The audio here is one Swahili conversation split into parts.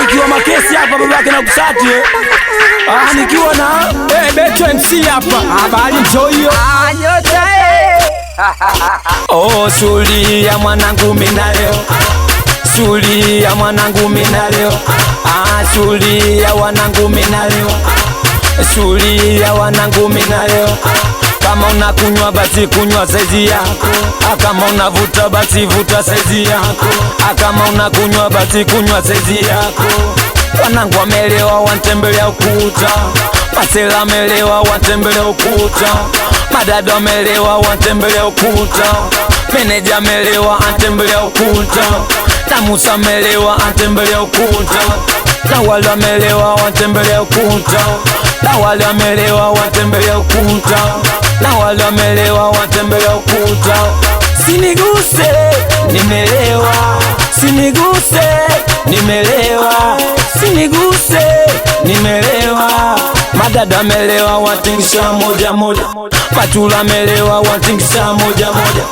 nikiwa Makesi hapa babake na kusati nikiwa na Beto MC hapa. Habari njoyo nyota suli ya mwanangu mina leo, suli ya mwanangu mina leo, suli ya wanangu mina leo, suli ya wanangu mina leo. Kama unakunywa basi kunywa saizi yako, kama unavuta basi vuta saizi yako, kama unakunywa basi kunywa saizi yako. Wanangu wamelewa watembelea ukuta, masela wamelewa watembelea ukuta, madada wamelewa watembelea ukuta, meneja amelewa atembelea ukuta, na Musa amelewa atembelea ukuta, na wale wamelewa watembelea ukuta, na wale wamelewa watembelea ukuta, na wale wamelewa watembelea ukuta. Siniguse nimelewa, siniguse nimelewa, siniguse nimelewa. Madada melewa watingisha moja moja, Matula melewa watingisha moja moja,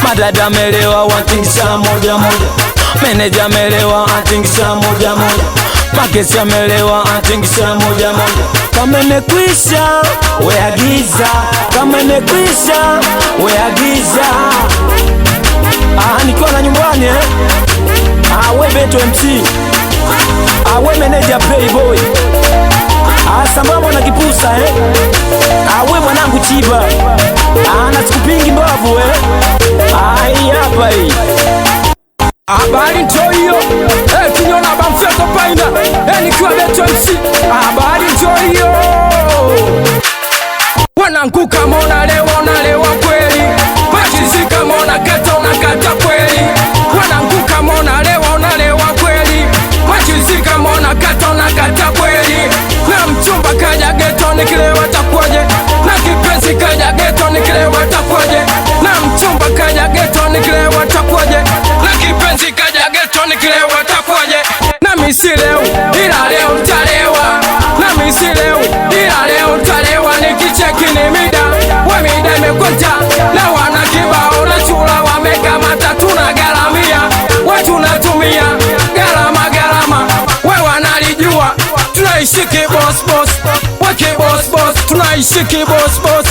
madada melewa watingisha moja moja, meneja melewa atingisha moja moja, Makesi amelewa atingisha moja moja. Kama imekwisha weagiza, kama imekwisha weagiza. Nikiwa na nyumbani we Beto MC, we meneja Playboy, sambamba na Kipusa we mwanangu Chiba, na sikupingi mbavu hapa hii. Habari njoyo kinyona bamfeto paina nikiwa Beto MC. Habari njoyo wanangu, kama unalewa kweli, machizi kama unakata unakata kweli. Wanangu kama unalewa kweli, machizi kama unakata unakata kweli. Na mchumba kaja geto nikilewa takwaje, na kipenzi kaja geto nikilewa takwaje, na mchumba kaja geto nikilewa takwaje, na kipenzi kaja geto nikilewa takwaje. Na misileu ila leo mtalewa, na misileu ila leo mtalewa. Nikicheki ni mida, we mida imekwenta, na wana kibao na chula wamekamata. Tunagaramia, we tunatumia garama, we wanalijua tunaishi kibos boss, we kibos boss, tunaishi kibos boss,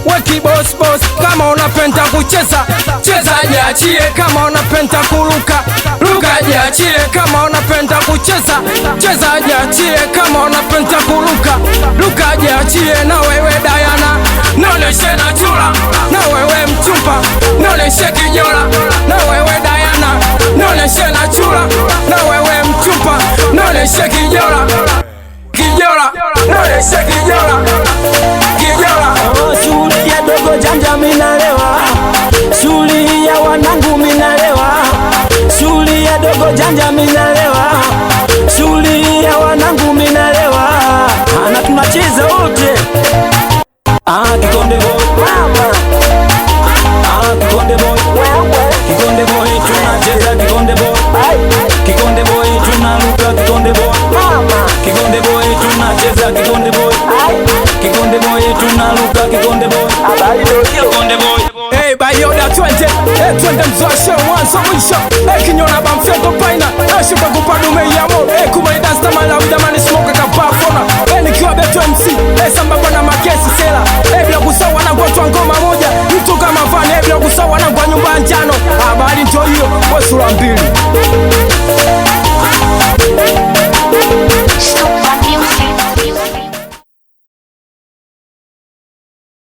we kibos boss. Kama unapenda kucheza cheza jiachie, kama unapenda kuruka ruka jiachie, kama unapenda kucheza cheza jiachie, kama unapenda kuruka ruka jiachie. Na wewe Diana naoneshe na chula, na wewe mchumba naoneshe kijola, na wewe Diana naoneshe na chula, na wewe mchumba naoneshe kijola, kijola naoneshe kijola, kijola. Suli ya dogo janja minalewa, suli ya wanangu minalewa, suli ya dogo janja minalewa, suli ya wanangu minalewa. Na tunacheza wote Kikonde boy mama, Kikonde boy, Kikonde boy tunacheza, Kikonde boy, Kikonde boy tunaruka, Kikonde boy mama, Kikonde boy tunacheza, Kikonde boy, Kikonde boy tunaruka, Kikonde boy. Habari ndio Kikonde boy. Bayoda 20 twende mzwashe mwanzo mwisho kinyona bamfeto paina shiba kupadume yamo kumaida stamala udamani smoke kapafona nikiwa Beto MC sambamba na Makesi sela bila kusawa na kwa ngoma moja mtu kama fani bila kusawa na kwa nyumba njano. Habari ndio hiyo, kwa sura mbili.